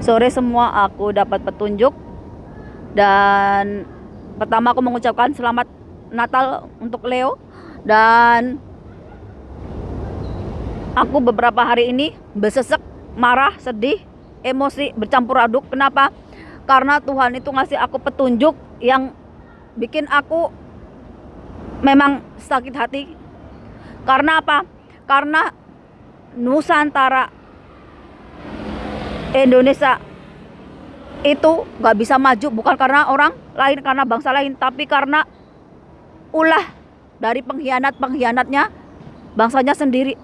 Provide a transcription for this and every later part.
Sore semua aku dapat petunjuk, dan pertama aku mengucapkan selamat Natal untuk Leo. Dan aku beberapa hari ini besesek, marah, sedih, emosi bercampur aduk. Kenapa? Karena Tuhan itu ngasih aku petunjuk yang bikin aku memang sakit hati. Karena apa? Karena Nusantara Indonesia itu gak bisa maju bukan karena orang lain, karena bangsa lain, tapi karena ulah dari pengkhianat-pengkhianatnya bangsanya sendiri.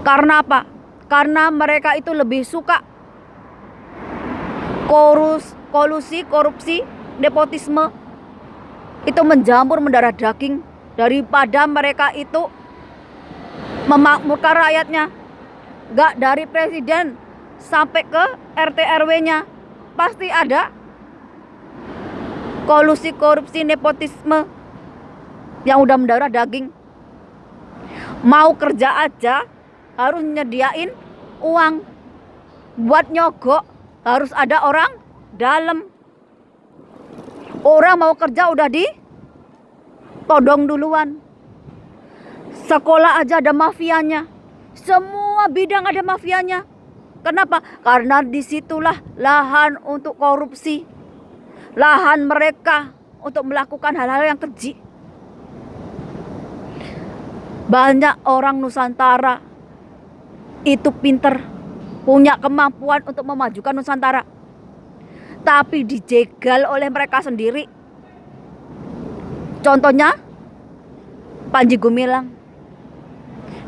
Karena apa? Karena mereka itu lebih suka kolusi, korupsi, nepotisme itu menjamur mendarah daging, daripada mereka itu memakmurkan rakyatnya. Gak dari presiden sampai ke RT RW-nya pasti ada kolusi, korupsi, nepotisme yang udah mendarah daging. Mau kerja aja harus nyediain uang, buat nyogok harus ada orang dalam. Orang mau kerja udah ditodong duluan. Sekolah aja ada mafianya, semua bidang ada mafianya. Kenapa? Karena disitulah lahan untuk korupsi, lahan mereka untuk melakukan hal-hal yang keji. Banyak orang Nusantara itu pinter, punya kemampuan untuk memajukan Nusantara, tapi dijegal oleh mereka sendiri. Contohnya Panji Gumilang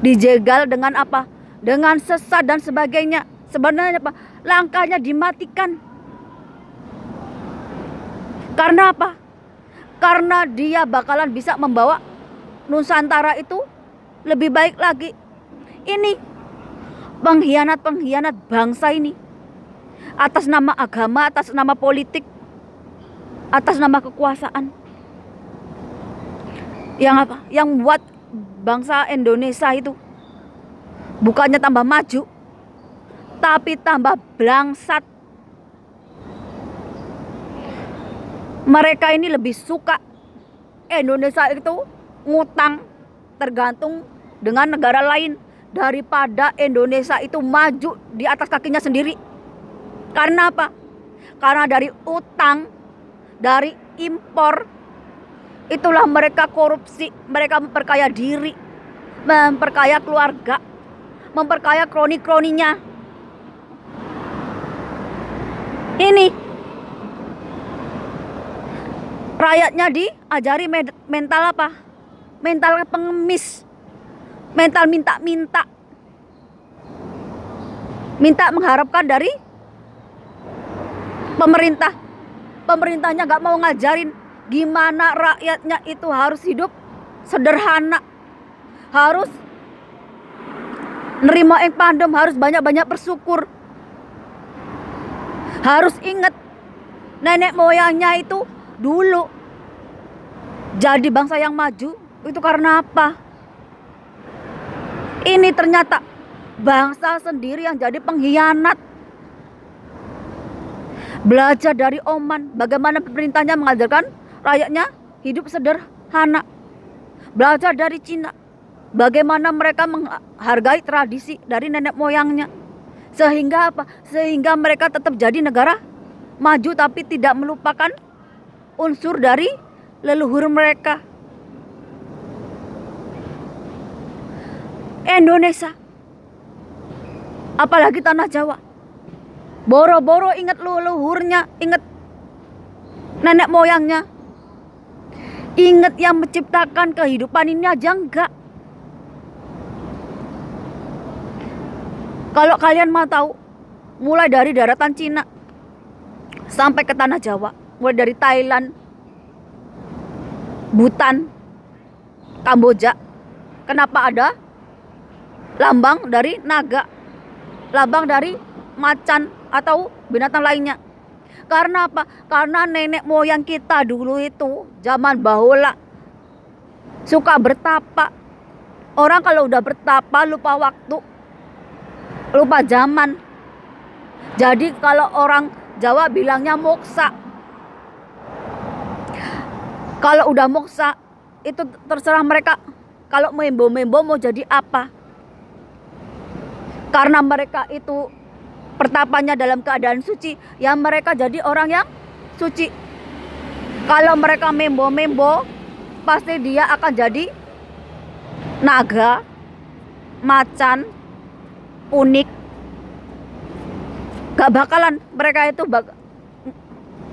dijegal dengan apa? Dengan sesat dan sebagainya. Sebenarnya apa? Langkahnya dimatikan. Karena apa? Karena dia bakalan bisa membawa Nusantara itu lebih baik lagi. Ini pengkhianat-pengkhianat bangsa ini, atas nama agama, atas nama politik, atas nama kekuasaan, yang apa? Yang buat bangsa Indonesia itu bukannya tambah maju, tapi tambah blangsat. Mereka ini lebih suka Indonesia itu ngutang, tergantung dengan negara lain, daripada Indonesia itu maju di atas kakinya sendiri. Karena apa? Karena dari utang, dari impor, itulah mereka korupsi, mereka memperkaya diri, memperkaya keluarga, memperkaya kroni-kroninya. Ini rakyatnya diajari mental apa? Mental pengemis, mental minta-minta, minta mengharapkan dari pemerintah. Pemerintahnya gak mau ngajarin gimana rakyatnya itu harus hidup sederhana, harus nerima yang pandem, harus banyak-banyak bersyukur, harus ingat nenek moyangnya itu dulu jadi bangsa yang maju. Itu karena apa? Ini ternyata bangsa sendiri yang jadi pengkhianat. Belajar dari Oman, bagaimana pemerintahnya mengajarkan rakyatnya hidup sederhana. Belajar dari Cina, bagaimana mereka menghargai tradisi dari nenek moyangnya. Sehingga apa? Sehingga mereka tetap jadi negara maju, tapi tidak melupakan unsur dari leluhur mereka. Indonesia, apalagi tanah Jawa, boro-boro ingat leluhurnya, ingat nenek moyangnya, ingat yang menciptakan kehidupan ini aja enggak. Kalau kalian mau tahu, mulai dari daratan Cina sampai ke tanah Jawa, mulai dari Thailand, Bhutan, Kamboja, kenapa ada lambang dari naga, lambang dari macan atau binatang lainnya? Karena apa? Karena nenek moyang kita dulu itu zaman bahula suka bertapa. Orang kalau udah bertapa lupa waktu, lupa zaman. Jadi kalau orang Jawa bilangnya moksa. Kalau udah moksa itu terserah mereka. Kalau membo-membo mau jadi apa? Karena mereka itu pertapanya dalam keadaan suci, ya mereka jadi orang yang suci. Kalau mereka membo-membo, pasti dia akan jadi naga, macan, unik. Gak bakalan mereka itu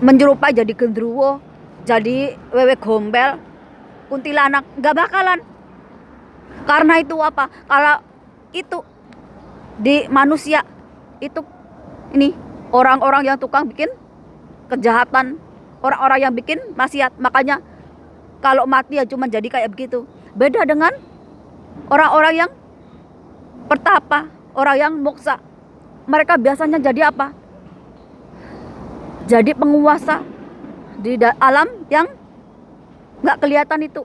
menyerupai jadi gendruwo, jadi wewe gombel, kuntilanak. Gak bakalan. Karena itu apa? Kalau itu di manusia itu ini orang-orang yang tukang bikin kejahatan, orang-orang yang bikin maksiat. Makanya kalau mati ya cuma jadi kayak begitu. Beda dengan orang-orang yang pertapa, orang yang moksa. Mereka biasanya jadi apa? Jadi penguasa di alam yang nggak kelihatan itu.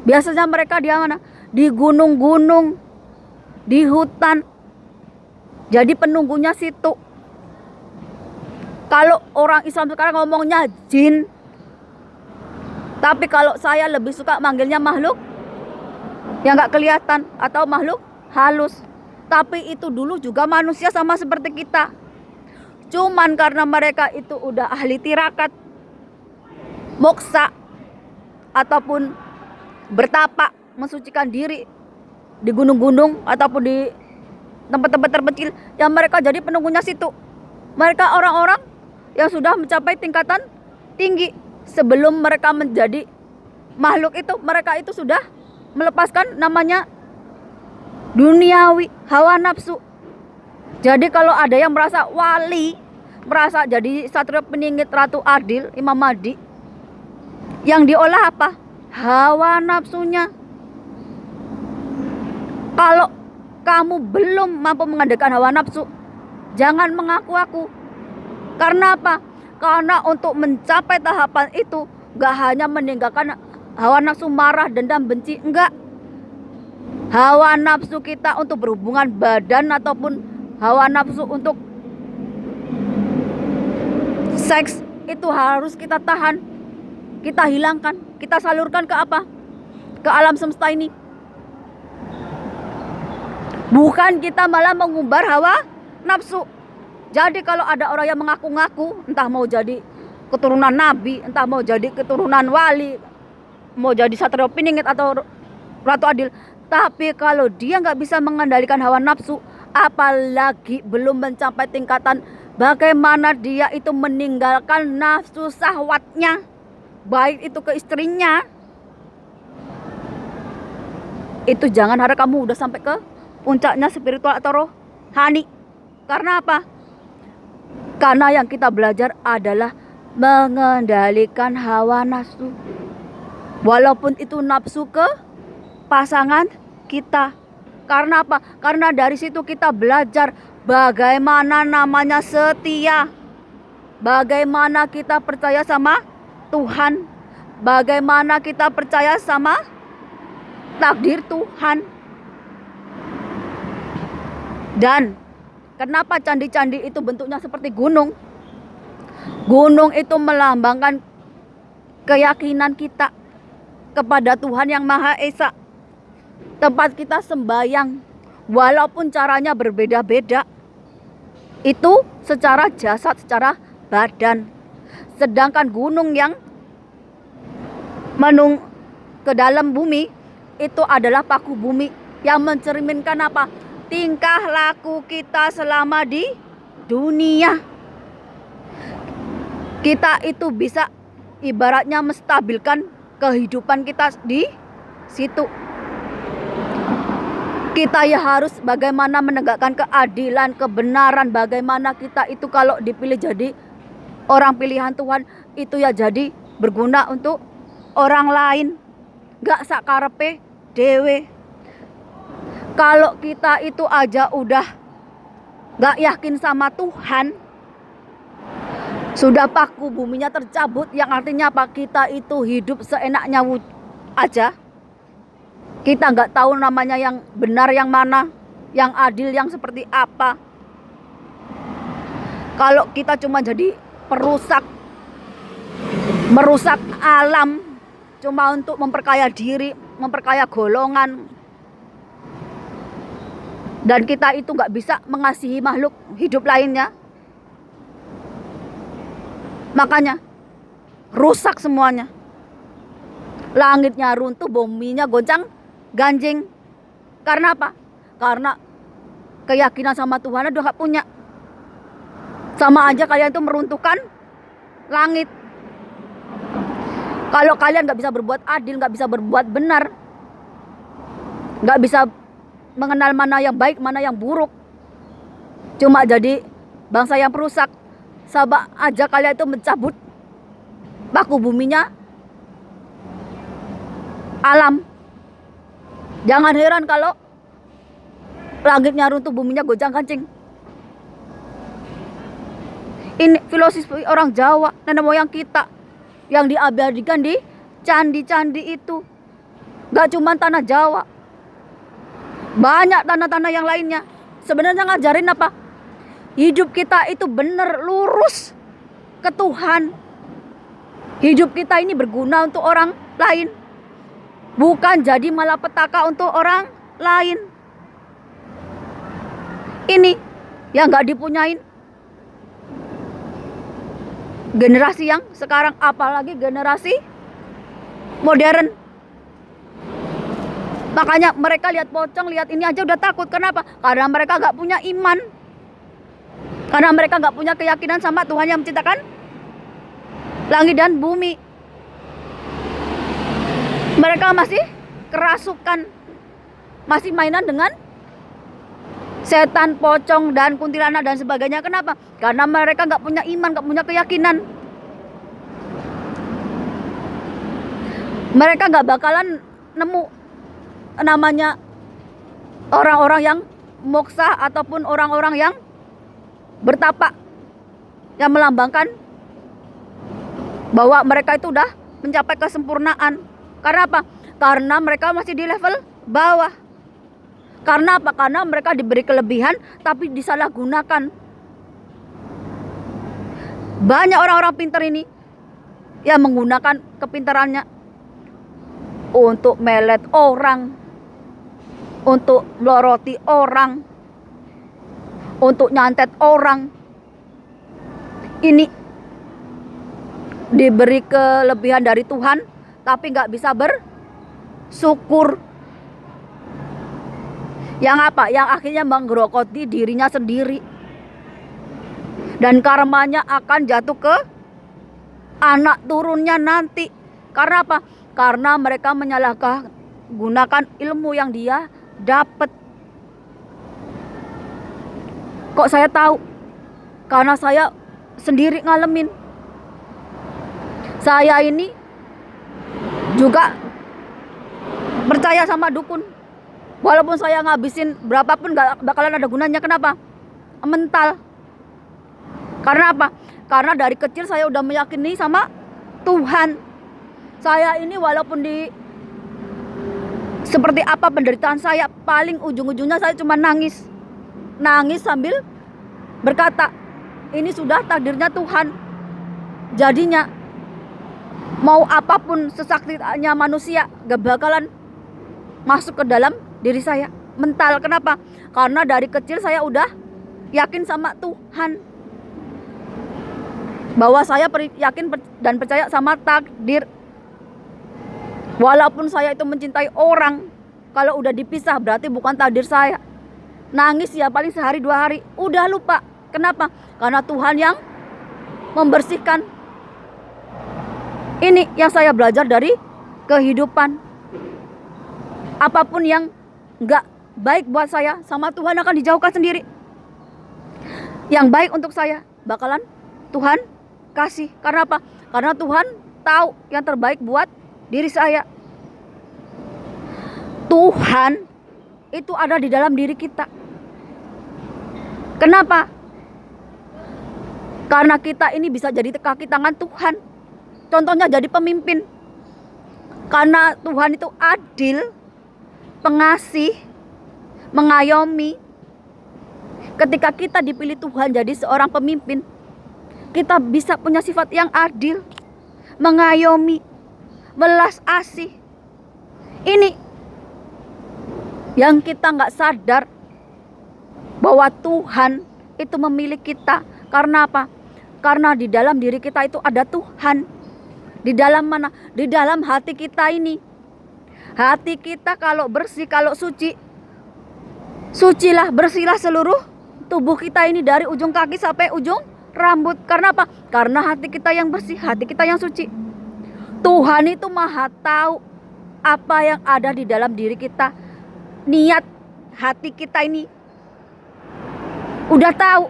Biasanya mereka di mana? Di gunung-gunung, di hutan. Jadi penunggunya situ. Kalau orang Islam sekarang ngomongnya jin, tapi kalau saya lebih suka manggilnya makhluk yang nggak kelihatan atau makhluk halus. Tapi itu dulu juga manusia sama seperti kita. Cuman karena mereka itu udah ahli tirakat, moksa, ataupun bertapa, mensucikan diri di gunung-gunung ataupun di tempat-tempat terpencil, yang mereka jadi penunggunya situ. Mereka orang-orang yang sudah mencapai tingkatan tinggi. Sebelum mereka menjadi makhluk itu, mereka itu sudah melepaskan namanya duniawi, hawa nafsu. Jadi kalau ada yang merasa wali, merasa jadi satria peningit Ratu Adil, Imam Mahdi, yang diolah apa? Hawa nafsunya. Kalau kamu belum mampu mengandalkan hawa nafsu, jangan mengaku-aku. Karena apa? Karena untuk mencapai tahapan itu gak hanya meninggalkan hawa nafsu marah, dendam, benci, enggak. Hawa nafsu kita untuk berhubungan badan ataupun hawa nafsu untuk seks itu harus kita tahan, kita hilangkan, kita salurkan ke apa? Ke alam semesta ini. Bukan kita malah mengumbar hawa nafsu. Jadi kalau ada orang yang mengaku-ngaku, entah mau jadi keturunan nabi, entah mau jadi keturunan wali, mau jadi satria piningit atau Ratu Adil, tapi kalau dia nggak bisa mengendalikan hawa nafsu, apalagi belum mencapai tingkatan bagaimana dia itu meninggalkan nafsu syahwatnya, baik itu ke istrinya, itu jangan harap kamu udah sampai ke puncaknya spiritual atau rohani. Karena apa? Karena yang kita belajar adalah mengendalikan hawa nafsu. Walaupun itu nafsu ke pasangan kita. Karena apa? Karena dari situ kita belajar bagaimana namanya setia. Bagaimana kita percaya sama Tuhan. Bagaimana kita percaya sama takdir Tuhan. Dan kenapa candi-candi itu bentuknya seperti gunung? Gunung itu melambangkan keyakinan kita kepada Tuhan yang Maha Esa. Tempat kita sembayang, walaupun caranya berbeda-beda, itu secara jasad, secara badan. Sedangkan gunung yang menung ke dalam bumi, itu adalah paku bumi yang mencerminkan apa? Tingkah laku kita selama di dunia. Kita itu bisa ibaratnya menstabilkan kehidupan kita di situ. Kita ya harus bagaimana menegakkan keadilan, kebenaran, bagaimana kita itu kalau dipilih jadi orang pilihan Tuhan itu ya jadi berguna untuk orang lain, gak sakarepe dewe. Kalau kita itu aja udah gak yakin sama Tuhan, sudah paku buminya tercabut, yang artinya apa? Kita itu hidup seenaknya aja. Kita gak tahu namanya yang benar yang mana, yang adil yang seperti apa. Kalau kita cuma jadi merusak alam, cuma untuk memperkaya diri, memperkaya golongan, dan kita itu nggak bisa mengasihi makhluk hidup lainnya, makanya rusak semuanya. Langitnya runtuh, buminya goncang ganjing. Karena apa? Karena keyakinan sama Tuhan udah gak punya. Sama aja kalian itu meruntuhkan langit. Kalau kalian gak bisa berbuat adil, gak bisa berbuat benar, gak bisa mengenal mana yang baik, mana yang buruk, cuma jadi bangsa yang perusak, sama aja kalian itu mencabut paku buminya alam. Jangan heran kalau langitnya runtuh, buminya goncang ganjing. Ini filosofi orang Jawa, nenek moyang kita yang diabadikan di candi-candi itu. Gak cuma tanah Jawa, banyak tanah-tanah yang lainnya. Sebenarnya ngajarin apa? Hidup kita itu benar, lurus ke Tuhan. Hidup kita ini berguna untuk orang lain, bukan jadi malapetaka untuk orang lain. Ini yang gak dipunyain generasi yang sekarang, apalagi generasi modern. Makanya mereka lihat pocong, lihat ini aja udah takut. Kenapa? Karena mereka gak punya iman, karena mereka gak punya keyakinan sama Tuhan yang menciptakan langit dan bumi. Mereka masih kerasukan, masih mainan dengan setan, pocong, dan kuntilanak dan sebagainya. Kenapa? Karena mereka gak punya iman, gak punya keyakinan. Mereka gak bakalan nemu namanya orang-orang yang moksa ataupun orang-orang yang bertapa, yang melambangkan bahwa mereka itu udah mencapai kesempurnaan. Karena apa? Karena mereka masih di level bawah. Karena apa? Karena mereka diberi kelebihan tapi disalahgunakan. Banyak orang-orang pintar ini yang menggunakan kepintarannya untuk melet orang, untuk meloroti orang, untuk nyantet orang. Ini diberi kelebihan dari Tuhan tapi gak bisa bersyukur. Yang apa? Yang akhirnya menggerogoti dirinya sendiri, dan karmanya akan jatuh ke anak turunnya nanti. Karena apa? Karena mereka menyalahgunakan ilmu yang dia dapat. Kok saya tahu? Karena saya sendiri ngalamin. Saya ini juga percaya sama dukun. Walaupun saya ngabisin berapapun gak bakalan ada gunanya. Kenapa? Mental. Karena apa? Karena dari kecil saya udah meyakini sama Tuhan. Saya ini walaupun seperti apa penderitaan saya, paling ujung-ujungnya saya cuma nangis. Nangis sambil berkata, ini sudah takdirnya Tuhan. Jadinya mau apapun sesaktinya manusia gak bakalan masuk ke dalam diri saya. Mental. Kenapa? Karena dari kecil saya udah yakin sama Tuhan, bahwa saya yakin dan percaya sama takdir. Walaupun saya itu mencintai orang, kalau udah dipisah berarti bukan takdir saya. Nangis ya paling sehari 2 hari, udah lupa. Kenapa? Karena Tuhan yang membersihkan. Ini yang saya belajar dari kehidupan. Apapun yang gak baik buat saya, sama Tuhan akan dijauhkan sendiri. Yang baik untuk saya bakalan Tuhan kasih. Karena apa? Karena Tuhan tahu yang terbaik buat diri saya. Tuhan itu ada di dalam diri kita. Kenapa? Karena kita ini bisa jadi kaki tangan Tuhan. Contohnya jadi pemimpin. Karena Tuhan itu adil, pengasih, mengayomi, Ketika kita dipilih Tuhan jadi seorang pemimpin, kita bisa punya sifat yang adil, mengayomi, belas asih. Ini yang kita nggak sadar bahwa Tuhan itu memilih kita. Karena apa? Karena di dalam diri kita itu ada Tuhan. Di dalam mana? Di dalam hati kita ini. Hati kita kalau bersih, kalau suci, sucilah, bersihlah seluruh tubuh kita ini dari ujung kaki sampai ujung rambut. Karena apa? Karena hati kita yang bersih, hati kita yang suci. Tuhan itu maha tahu apa yang ada di dalam diri kita. Niat hati kita ini udah tahu.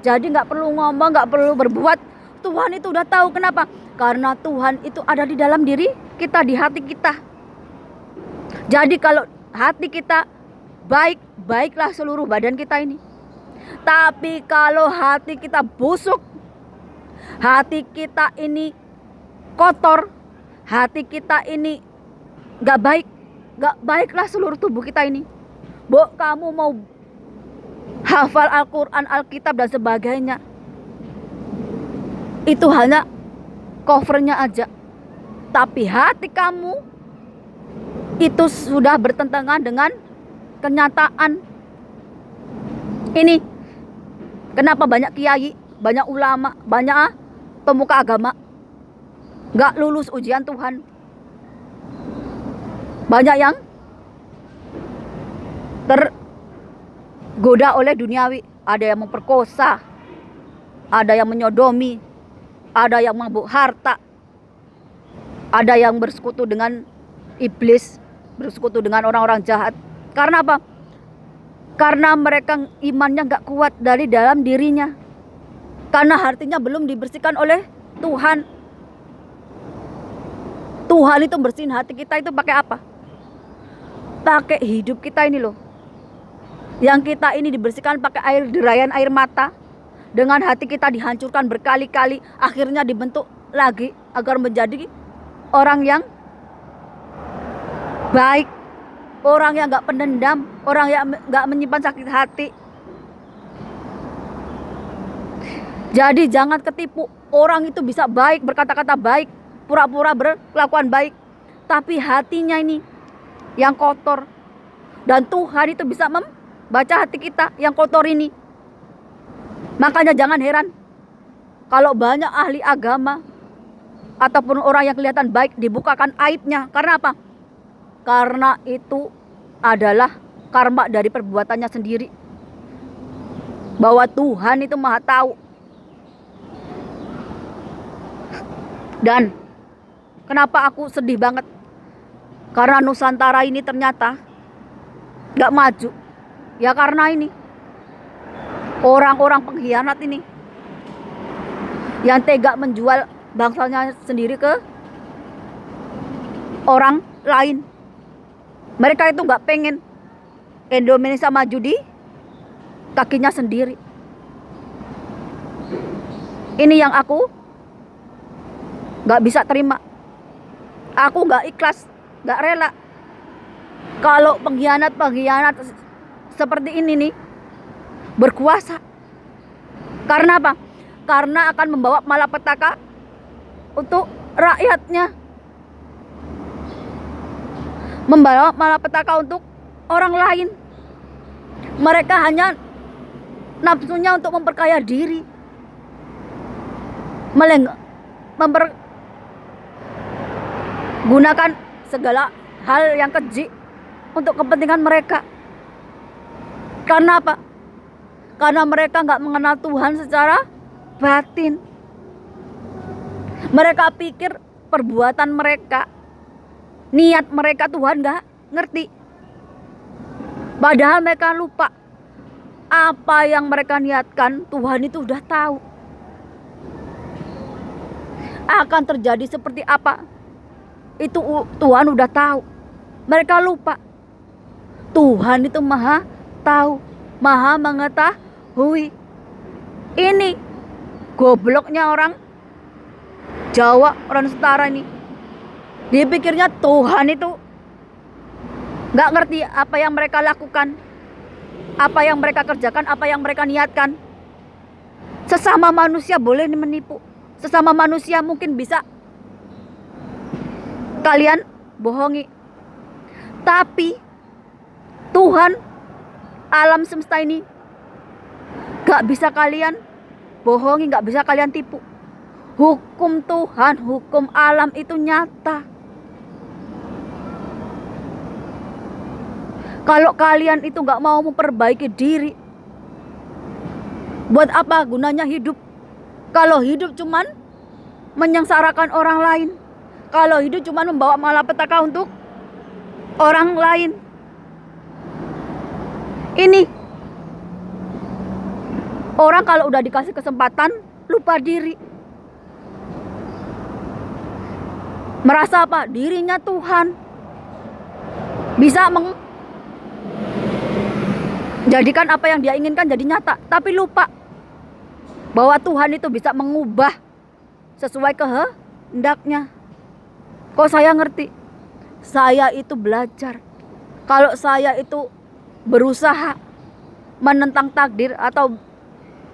Jadi gak perlu ngomong, gak perlu berbuat. Tuhan itu udah tahu. Kenapa? Karena Tuhan itu ada di dalam diri kita, di hati kita. Jadi kalau hati kita baik, baiklah seluruh badan kita ini. Tapi kalau hati kita busuk, hati kita ini kotor, hati kita ini gak baik, gak baiklah seluruh tubuh kita ini. Kamu mau hafal Al-Quran, Alkitab dan sebagainya, itu hanya covernya aja. Tapi hati kamu itu sudah bertentangan dengan kenyataan. Ini kenapa banyak kiai, banyak ulama, banyak pemuka agama gak lulus ujian Tuhan. Banyak yang tergoda oleh duniawi. Ada yang memperkosa, ada yang menyodomi, ada yang mabuk harta, ada yang bersekutu dengan iblis, bersekutu dengan orang-orang jahat. Karena apa? Karena mereka imannya gak kuat dari dalam dirinya. Karena hatinya belum dibersihkan oleh Tuhan. Tuhan itu bersihin hati kita itu pakai apa? Pakai hidup kita ini loh. Yang kita ini dibersihkan pakai air derayan, air mata. Dengan hati kita dihancurkan berkali-kali, akhirnya dibentuk lagi agar menjadi orang yang baik, orang yang gak pendendam, orang yang gak menyimpan sakit hati. Jadi jangan ketipu. Orang itu bisa baik, berkata-kata baik, pura-pura berkelakuan baik, tapi hatinya ini yang kotor. Dan Tuhan itu bisa membaca hati kita yang kotor ini. Makanya jangan heran kalau banyak ahli agama ataupun orang yang kelihatan baik dibukakan aibnya. Karena apa? Karena itu adalah karma dari perbuatannya sendiri. Bahwa Tuhan itu maha tahu. Dan kenapa aku sedih banget? Karena Nusantara ini ternyata gak maju. Ya karena ini orang-orang pengkhianat ini yang tega menjual bangsanya sendiri ke orang lain. Mereka itu gak pengen Indonesia maju di kakinya sendiri. Ini yang aku gak bisa terima. Aku gak ikhlas, gak rela kalau pengkhianat seperti ini nih berkuasa. Karena apa? Karena akan membawa malapetaka untuk rakyatnya, membawa malapetaka untuk orang lain. Mereka hanya nafsunya untuk memperkaya diri, mempergunakan segala hal yang keji untuk kepentingan mereka. Karena apa? Karena mereka gak mengenal Tuhan secara batin. Mereka pikir perbuatan mereka, niat mereka Tuhan gak ngerti. Padahal mereka lupa apa yang mereka niatkan Tuhan itu udah tahu. Akan terjadi seperti apa itu Tuhan udah tahu. Mereka lupa. Tuhan itu maha tahu, maha mengetahui. Ini gobloknya orang Jawa, orang Nusantara ini. Dia pikirnya Tuhan itu gak ngerti apa yang mereka lakukan. apa yang mereka kerjakan, apa yang mereka niatkan. Sesama manusia boleh menipu, sesama manusia mungkin bisa kalian bohongi, tapi Tuhan alam semesta ini gak bisa kalian bohongi, gak bisa kalian tipu. Hukum Tuhan, hukum alam itu nyata. Kalau kalian itu gak mau memperbaiki diri, buat apa gunanya hidup? Kalau hidup cuman menyengsarakan orang lain, kalau hidup cuman membawa malapetaka untuk orang lain. Ini orang kalau udah dikasih kesempatan lupa diri, merasa apa? Dirinya Tuhan, bisa menjadikan apa yang dia inginkan jadi nyata, tapi lupa bahwa Tuhan itu bisa mengubah sesuai kehendaknya. Kok saya ngerti? Saya itu belajar. Kalau saya itu berusaha menentang takdir atau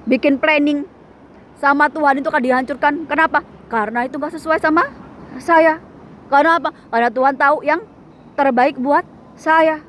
bikin planning sama Tuhan, itu akan dihancurkan. Kenapa? Karena itu gak sesuai sama saya. Karena apa? Karena Tuhan tahu yang terbaik buat saya.